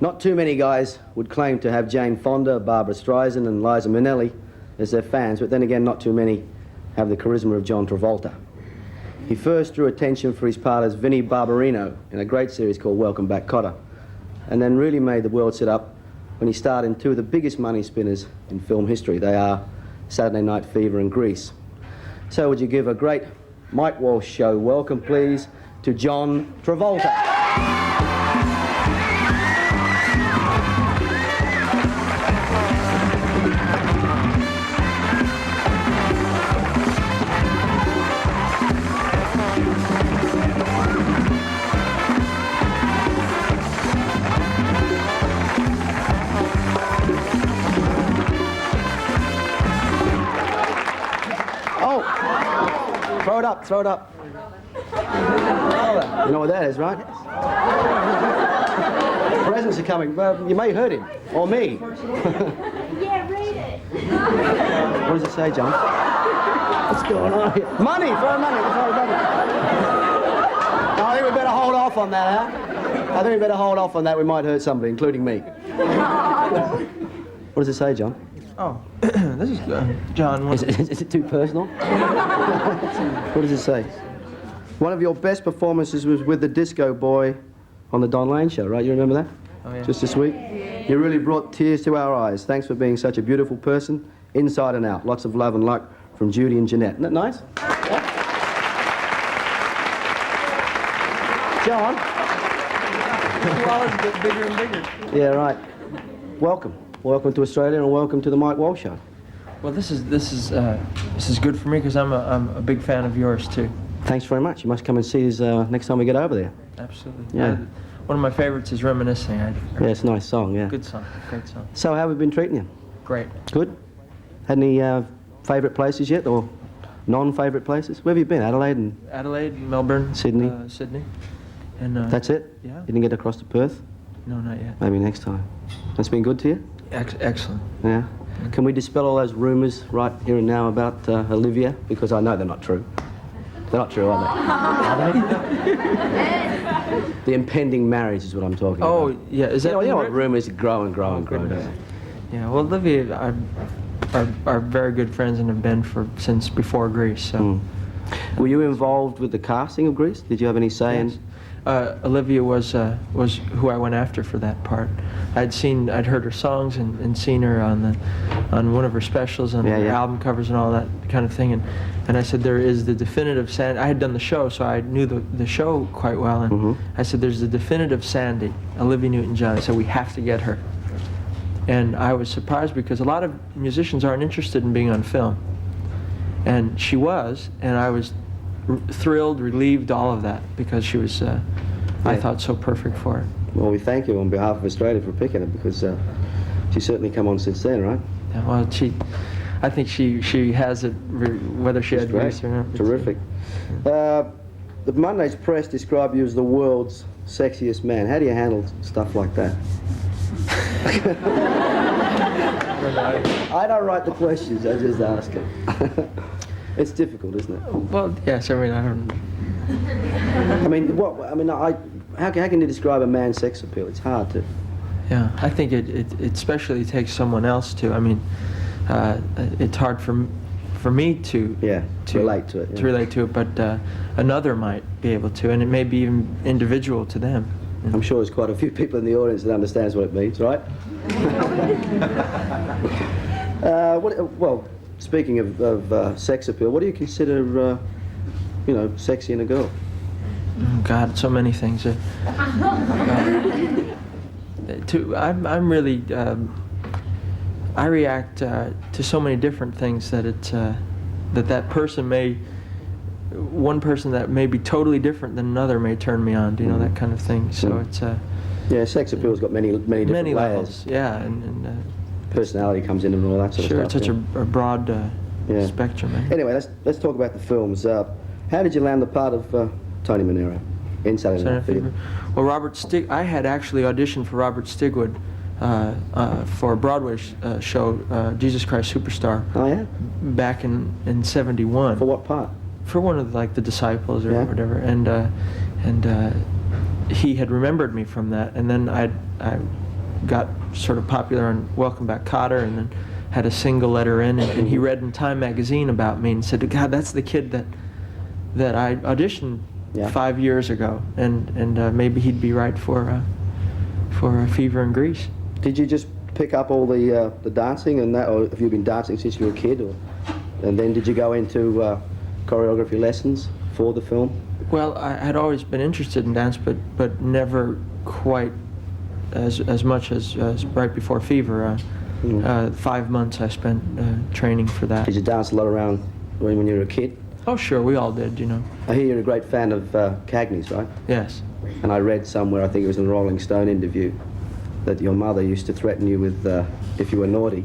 Not too many guys would claim to have Jane Fonda, Barbara Streisand and Liza Minnelli as their fans, but then again, not too many have the charisma of John Travolta. He first drew attention for his part as Vinnie Barbarino in a great series called Welcome Back, Kotter, and then really made the world sit up when he starred in two of the biggest money spinners in film history. They are Saturday Night Fever and Grease. So would you give a great Mike Walsh show welcome, please, to John Travolta. Throw it up, throw it up. You know what that is, right? Presents are coming. Well, you may hurt him, or me. Yeah, read it. What does it say, John? What's going on here? Money, throw money, throw money. No, I think we better hold off on that, huh? I think we better hold off on that. We might hurt somebody, including me. What does it say, John? Oh, this is John. Is it too personal? What does it say? One of your best performances was with the Disco Boy on the Don Lane show, right? You remember that? Oh, yeah. Just this week? You really brought tears to our eyes. Thanks for being such a beautiful person, inside and out. Lots of love and luck from Judy and Jeanette. Isn't that nice? Yeah. John? The wallet's get bigger and bigger. Yeah, right. Welcome. Welcome to Australia and welcome to the Mike Walsh Show. Well, this is good for me because I'm a big fan of yours too. Thanks very much. You must come and see us next time we get over there. Absolutely. Yeah. One of my favorites is Reminiscing. Yeah, it's a nice song, yeah. Good song, great song. So how have we been treating you? Great. Good? Had any favourite places yet, or non-favourite places? Where have you been? Adelaide, Melbourne, Sydney. Sydney. And That's it? Yeah. You didn't get across to Perth? No, not yet. Maybe next time. That's been good to you? Excellent. Yeah. Can we dispel all those rumours right here and now about Olivia? Because I know they're not true. They're not true, are they? Are they? The impending marriage is what I'm talking about. Oh, yeah. Is that? You know what rumours grow and grow and grow, don't they? Yeah. Well, Olivia are very good friends and have been since before Grease. So. Were you involved with the casting of Grease? Did you have any say in? Yes. Olivia was who I went after for that part. I'd heard her songs and seen her on one of her specials and her album covers and all that kind of thing. And I said, there is the definitive Sandy. I had done the show, so I knew the show quite well. And I said, there's the definitive Sandy, Olivia Newton-John. I said, we have to get her. And I was surprised because a lot of musicians aren't interested in being on film. And she was, and I was thrilled, relieved, all of that, because she was, I thought, so perfect for it. Well, we thank you on behalf of Australia for picking her, because she's certainly come on since then, right? Yeah, well, I think she has it, whether she had Grease or not. Terrific. The Monday's press described you as the world's sexiest man. How do you handle stuff like that? I don't write the questions, I just ask them. It's difficult, isn't it? Well, yes, I mean, I don't... how can you describe a man's sex appeal? It's hard to... Yeah, I think it especially takes someone else to. I mean, it's hard for me to relate to it. To relate to it, but another might be able to, and it may be even individual to them. I'm sure there's quite a few people in the audience that understands what it means, right? Well, speaking of sex appeal, what do you consider, sexy in a girl? Oh, God, so many things. I'm really, I react to so many different things that that person one person that may be totally different than another may turn me on. Do you know, that kind of thing? So it's yeah, sex appeal's got many different layers. Levels. Yeah, and personality comes in and all that sort of stuff. Sure, it's such a broad spectrum. Anyway, let's talk about the films. How did you land the part of Tony Manero in Saturday Night Fever? Well, I had actually auditioned for Robert Stigwood for a Broadway show, Jesus Christ Superstar. Oh yeah. Back in '71. For what part? For one of the Disciples or whatever, and he had remembered me from that, and then I got sort of popular on Welcome Back, Kotter, and then had a single letter in, and he read in Time magazine about me and said, "God, that's the kid that I auditioned 5 years ago, and maybe he'd be right for Fever in Grease." Did you just pick up all the dancing and that, or have you been dancing since you were a kid, and then did you go into choreography lessons for the film? Well, I had always been interested in dance, but never quite as much as right before Fever. 5 months I spent training for that. Did you dance a lot around when you were a kid? Oh, sure, we all did, you know. I hear you're a great fan of Cagney's, right? Yes. And I read somewhere, I think it was in a Rolling Stone interview, that your mother used to threaten you with, if you were naughty,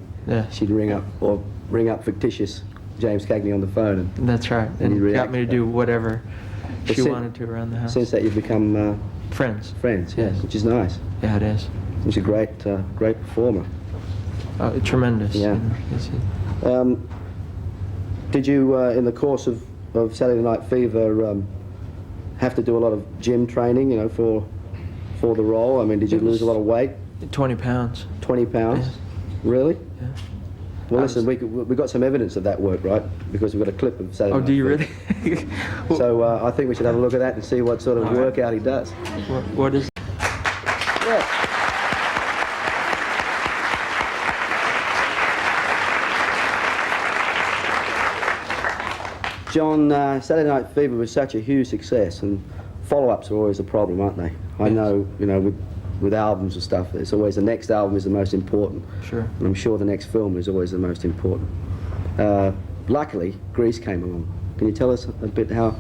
she'd ring up fictitious James Cagney on the phone. And that's right. And got me to do whatever she wanted to around the house. Since that, you've become friends. Friends, yes, which is nice. Yeah, it is. He's a great performer. Tremendous. Yeah. Did you, in the course of Saturday Night Fever, have to do a lot of gym training, you know, for the role? I mean, did you lose a lot of weight? 20 pounds. 20 pounds? Yes. Really? Yeah. Well, listen, we got some evidence of that work, right? Because we've got a clip of Saturday Night do you Fever. really? So I think we should have a look at that and see what sort of workout he does. What is? Yeah. John, Saturday Night Fever was such a huge success, and follow-ups are always a problem, aren't they? I know, you know, with albums and stuff, it's always the next album is the most important. Sure. And I'm sure the next film is always the most important. Luckily, Grease came along. Can you tell us a bit how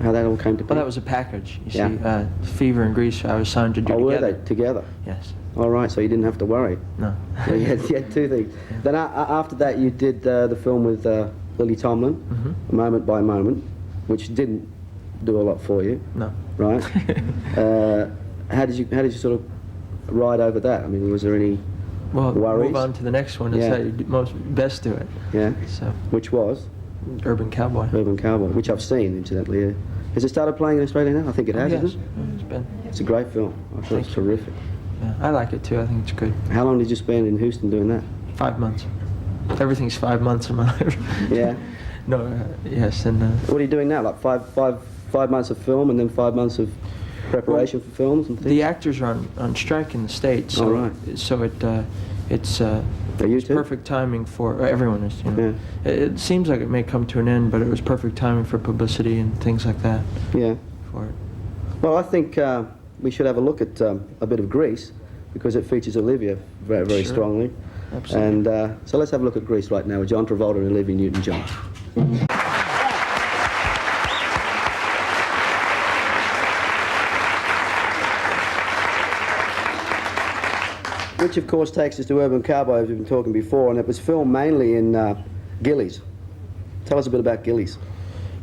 that all came to be? Well, that was a package. You see, Fever and Grease, I was signed to do together. Were they together? Yes. All right, so you didn't have to worry. No. So you had two things. Yeah. Then after that, you did the film with Lily Tomlin, Moment by Moment, which didn't do a lot for you. No. Right. How did you sort of ride over that? I mean, was there any worries? Move on to the next one. That's how you best do it. Yeah. So. Which was? Urban Cowboy. Urban Cowboy, which I've seen, incidentally. Has it started playing in Australia now? I think it has, yes. Isn't it? It's been. It's a great film. I thought it's terrific. Yeah, I like it too. I think it's good. How long did you spend in Houston doing that? 5 months. Everything's 5 months in my life. Yeah. No. Yes. And. What are you doing now? Like five months of film and then 5 months of preparation for films and things? The actors are on strike in the States. So, so it's perfect timing for everyone is. You know. Yeah. It seems like it may come to an end, but it was perfect timing for publicity and things like that. Yeah. For it. Well, I think we should have a look at a bit of Grease because it features Olivia very, very strongly. Absolutely. And so let's have a look at Grease right now with John Travolta and Olivia Newton-John. Which, of course, takes us to Urban Cowboy, as we've been talking before, and it was filmed mainly in Gillies. Tell us a bit about Gillies.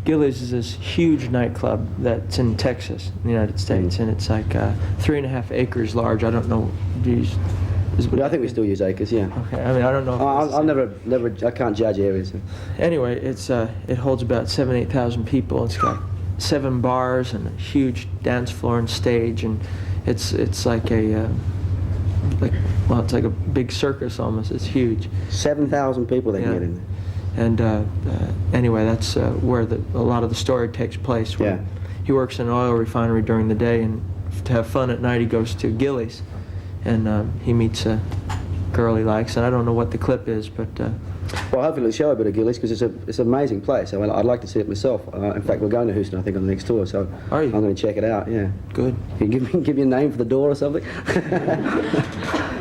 Gillies is this huge nightclub that's in Texas, in the United States, and it's like 3.5 acres large. I don't know. I think we still use acres, yeah. Okay, I mean, I don't know. I can't judge areas. Anyway, it holds about 8,000 people. It's got 7 bars and a huge dance floor and stage, and it's like a it's like a big circus almost. It's huge. 7,000 people they can get in there. And anyway, that's where a lot of the story takes place. Where he works in an oil refinery during the day, and to have fun at night, he goes to Gillies, and he meets a girl he likes. And I don't know what the clip is, but. Well, hopefully it'll show a bit of Gillies because it's an amazing place. I mean, I'd like to see it myself. In fact, we're going to Houston, I think, on the next tour, so I'm going to check it out. Yeah. Good. Can you give me a name for the door or something?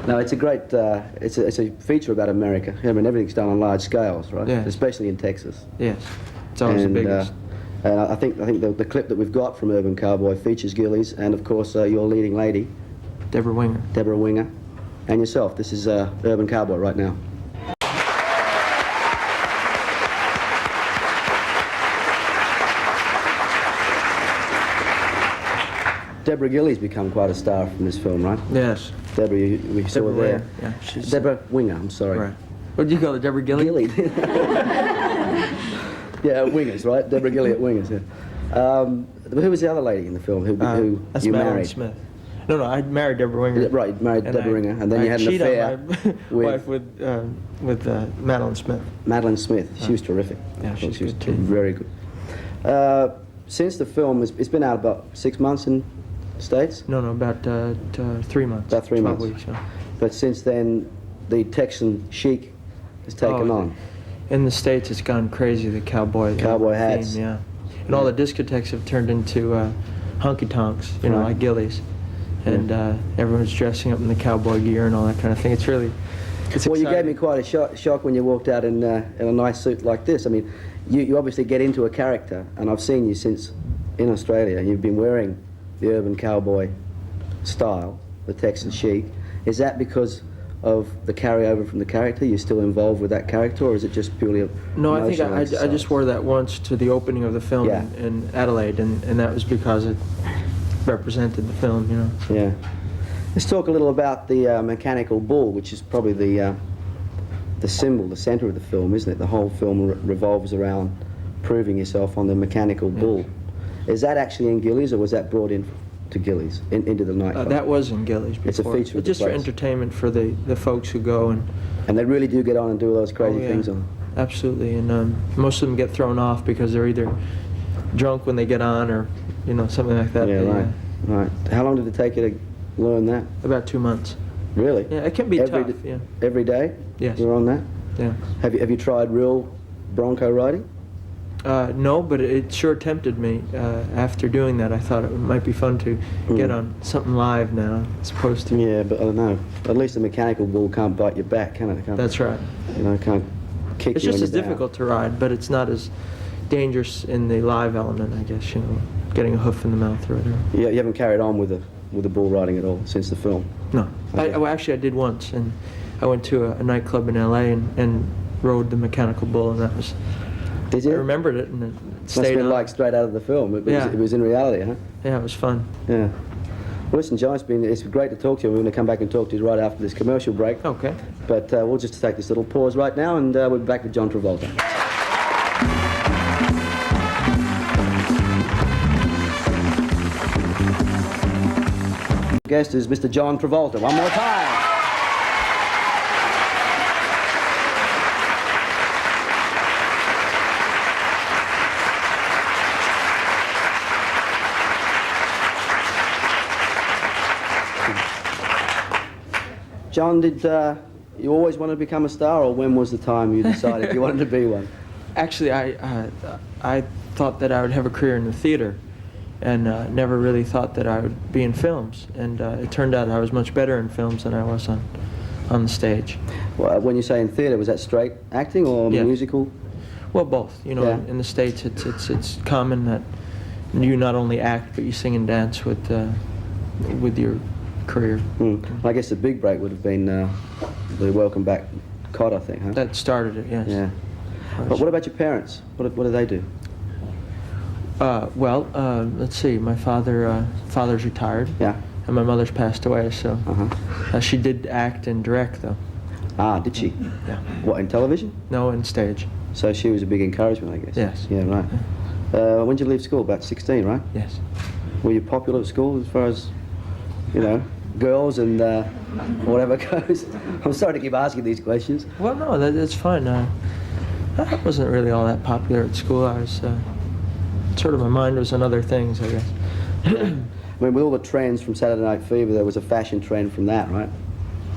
No, it's a great. It's a feature about America. I mean, everything's done on large scales, right? Yeah. Especially in Texas. Yes. It's always the biggest. And I think the clip that we've got from Urban Cowboy features Gillies and, of course, your leading lady, Deborah Winger. Deborah Winger, and yourself. This is Urban Cowboy right now. Deborah Gillies become quite a star from this film, right? Yes. Deborah, we saw her there. Yeah, she's Deborah Winger, I'm sorry. Right. What did you call her, Deborah Gillies? Gillies. Yeah, Wingers, right? Deborah Gillies at Wingers, yeah. Who was the other lady in the film who that's you Madeline married? Smith. No, I married Deborah Winger. Yeah, right, you married Deborah Winger, and then you had an cheated affair on my wife with Madeline Smith. Madeline Smith. She was terrific. Yeah, She was good too. very good. Since the film, it's been out about 6 months in the States? No, about 3 months. About 3 12 months. weeks, yeah. But since then, the Texan chic has taken on. In the States, it's gone crazy, the cowboy hats. theme, yeah. And all the discotheques have turned into honky-tonks, you know, Right. like Gillies. And everyone's dressing up in the cowboy gear and all that kind of thing. It's really, it's Well, you exciting. gave me quite a shock when you walked out in a nice suit like this. I mean, you obviously get into a character, and I've seen you since in Australia. You've been wearing the urban cowboy style, the Texan chic. Is that because of the carryover from the character? You're still involved with that character, or is it just purely a No, I think emotional I just exercise? wore that once to the opening of the film Yeah. in Adelaide, and that was because it represented the film, you know. Yeah. Let's talk a little about the mechanical bull, which is probably the symbol, the center of the film, isn't it? The whole film revolves around proving yourself on the mechanical bull. Is that actually in Gillies, or was that brought in to Gillies, into the nightclub? That was in Gillies before. It's a feature of the Just for place. entertainment for the folks who go and... And they really do get on and do all those crazy Oh, yeah. things on. Absolutely, and most of them get thrown off because they're either drunk when they get on or, you know, something like that. Yeah, They, right. Right. How long did it take you to learn that? About 2 months. Really? Yeah, it can be tough, yeah. Every day? Yes. You're on that? Yeah. Have you tried real bronco riding? No, but it sure tempted me. After doing that, I thought it might be fun to get on something live now, as opposed to... Yeah, but I don't know. At least the mechanical bull can't bite your back, can it? Can't That's right. You know, can't kick It's you just when as you're down. difficult to ride, but it's not as dangerous in the live element, I guess, you know, getting a hoof in the mouth or whatever. Yeah, you haven't carried on with the bull riding at all since the film? No. Okay. Well, actually, I did once, and I went to a nightclub in L.A. and rode the mechanical bull, and that was... Did you? I remembered it, and it Must have stayed been on. like straight out of the film. Yeah. It was in reality, huh? Yeah, it was fun. Yeah. Well, listen, John, it's great to talk to you. We're going to come back and talk to you right after this commercial break. Okay. But we'll just take this little pause right now, and we'll be back with John Travolta. Guest is Mr. John Travolta. One more time. John, did you always want to become a star, or when was the time you decided you wanted to be one? Actually, I thought that I would have a career in the theater, and never really thought that I would be in films. And it turned out I was much better in films than I was on the stage. Well, when you say in theater, was that straight acting or Yeah. musical? Well, both. You know, Yeah. in the States, it's common that you not only act, but you sing and dance with your career. I guess the big break would have been the Welcome Back Cotter thing, huh? That started it, yes. Yeah. But what about your parents? What do they do? Well, let's see. My father's retired, Yeah. and my mother's passed away. So Uh-huh. she did act and direct, though. Ah, did she? Yeah. What, in television? No, in stage. So she was a big encouragement, I guess. Yes. Yeah, right. When did you leave school? About 16, right? Yes. Were you popular at school as far as, you know, girls and whatever goes? I'm sorry to keep asking these questions. Well, no, that's fine. I wasn't really all that popular at school. I was sort of, my mind was on other things, I guess. I mean, with all the trends from Saturday Night Fever, there was a fashion trend from that, right?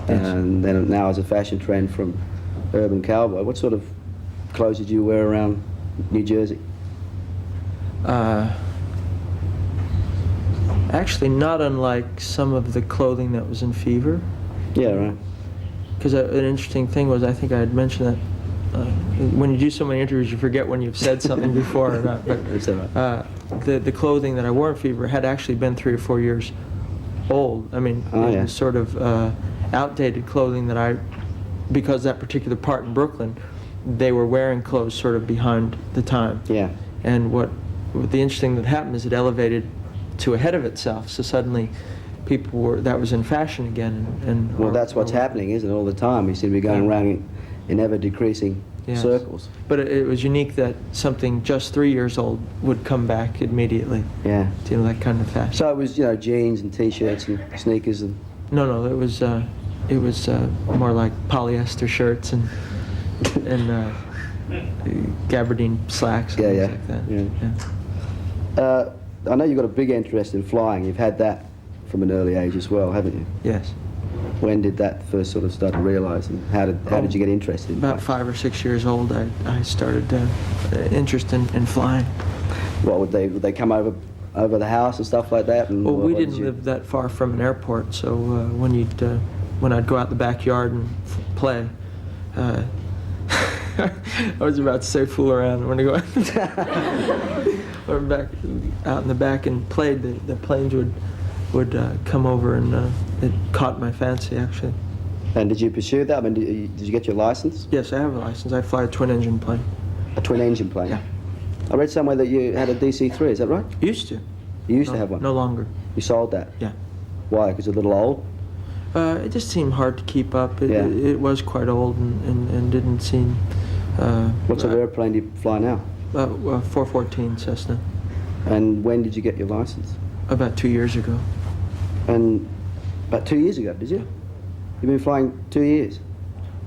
Yes. And then now there's a fashion trend from Urban Cowboy. What sort of clothes did you wear around New Jersey? Actually, not unlike some of the clothing that was in Fever. Yeah, right. Because an interesting thing was, I think I had mentioned that when you do so many interviews, you forget when you've said something before or not. But That's all right. the clothing that I wore in Fever had actually been 3 or 4 years old. I mean, Oh, it yeah. was sort of outdated clothing that because that particular part in Brooklyn, they were wearing clothes sort of behind the time. Yeah. And what the interesting that happened is it elevated to ahead of itself. So suddenly, that was in fashion again. Well, that's what's happening, isn't it, all the time? You seem to be going around in ever-decreasing Yes. circles. But it was unique that something just 3 years old would come back immediately. Yeah. You know, that kind of fashion. So it was, jeans and T-shirts and sneakers and... No, it was more like polyester shirts and gabardine slacks and things like that. Yeah. I know you've got a big interest in flying. You've had that from an early age as well, haven't you? Yes. When did that first sort of start to realise, and how did you get interested in About flying? 5 or 6 years old, I started interest in flying. What would they come over the house and stuff like that? And Well, we what didn't live that far from an airport, so when I'd go out in the backyard and play, I was about to say fool around. When I go out in the back and played, the planes would come over, and it caught my fancy, actually. And did you pursue that? I mean, did you get your license? Yes, I have a license. I fly a twin-engine plane. A twin-engine plane? Yeah. I read somewhere that you had a DC-3, is that right? Used to. You used to have one? No longer. You sold that? Yeah. Why? Because it's a little old? It just seemed hard to keep up. Yeah. It was quite old and didn't seem... What sort of airplane do you fly now? 414 Cessna. And when did you get your license? About 2 years ago. And about 2 years ago, did you? You've been flying 2 years?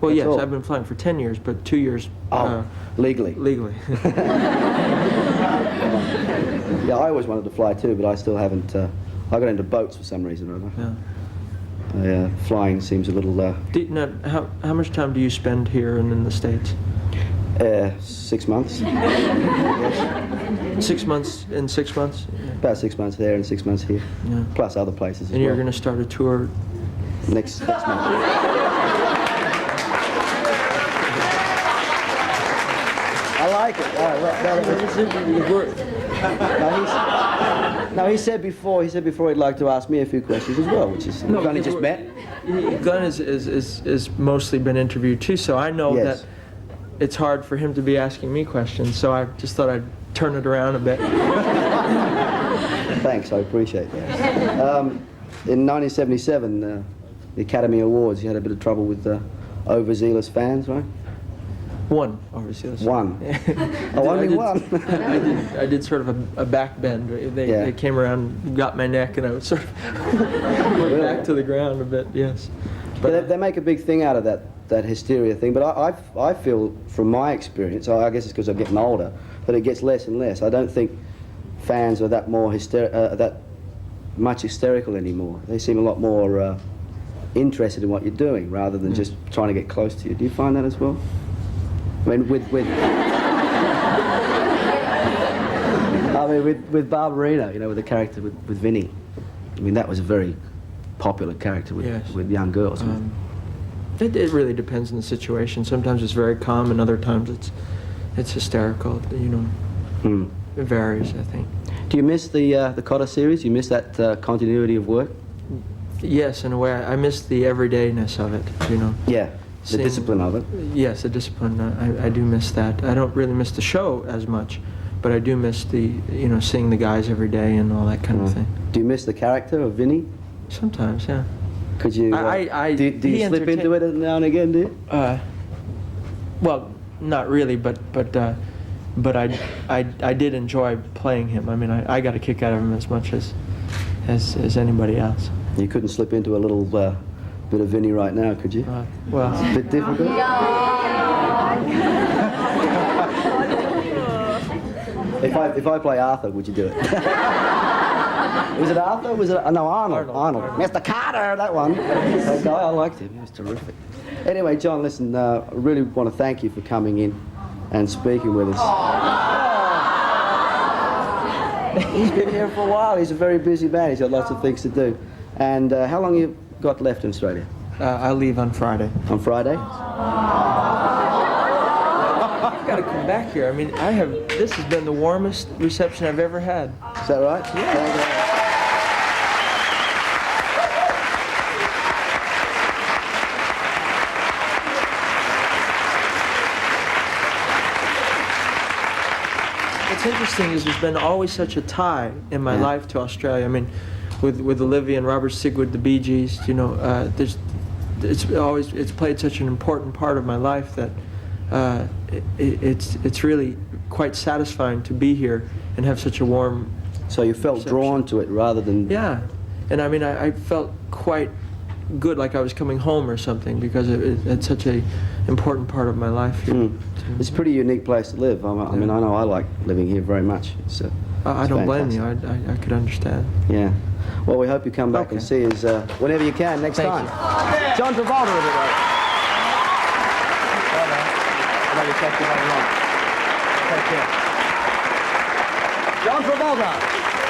Well, That's yes, all. I've been flying for 10 years, but 2 years Legally? legally. Yeah, I always wanted to fly too, but I still haven't. I got into boats for some reason or other. Yeah. Flying seems a little... Now, how much time do you spend here and in the States? 6 months. 6 months in 6 months? Yeah. About 6 months there and 6 months here. Yeah. Plus other places as And you're well. going to start a tour? Next month. I like it. No, he said before he'd like to ask me a few questions as well, which is, we've only just met. Glenn is mostly been interviewed too, so I know Yes. that it's hard for him to be asking me questions, so I just thought I'd turn it around a bit. Thanks, I appreciate that. In 1977, the Academy Awards, you had a bit of trouble with overzealous fans, right? One, obviously. One. Oh, only one. I did sort of a back bend. They came around, got my neck, and I was sort of went back to the ground a bit. Yes. But they make a big thing out of that hysteria thing. But I feel, from my experience, I guess it's because I'm getting older, that it gets less and less. I don't think fans are that much hysterical anymore. They seem a lot more interested in what you're doing rather than just trying to get close to you. Do you find that as well? I mean, with Barbarino, with the character with Vinnie. I mean, that was a very popular character with young girls. It really depends on the situation. Sometimes it's very calm, and other times it's hysterical. It varies, I think. Do you miss the Cotter series? You miss that continuity of work? Yes, in a way. I miss the everydayness of it. Yeah. The discipline of it? Yes, the discipline. I do miss that. I don't really miss the show as much, but I do miss seeing the guys every day and all that kind of thing. Do you miss the character of Vinnie? Sometimes, yeah. Could you? Do you slip into it now and again? Do you? Well, not really, but I did enjoy playing him. I mean, I got a kick out of him as much as anybody else. You couldn't slip into a little bit of Vinnie right now, could you? Well, it's a bit difficult. If I play Arthur, would you do it? Was it Arthur? Was it no Arnold? Mr. Carter, that one. That guy, I liked him. He was terrific. Anyway, John, listen. I really want to thank you for coming in and speaking with us. He's been here for a while. He's a very busy man. He's got lots of things to do. And how long have you got left in Australia? I leave on Friday. On Friday? I've got to come back here. I mean, this has been the warmest reception I've ever had. Is that right? Yeah. What's interesting is there's been always such a tie in my life to Australia. I mean, with Olivia and Robert Sigwood, the Bee Gees, it's played such an important part of my life that it's really quite satisfying to be here and have such a warm. So you felt reception. drawn to it rather than... Yeah, and I mean I felt quite good, like I was coming home or something, because it's such a important part of my life here. It's a pretty unique place to live. I mean, I know I like living here very much. I don't blame you. I could understand. Yeah. Well, we hope you come back and see us whenever you can next time. John Travolta, everybody. Take care. John Travolta.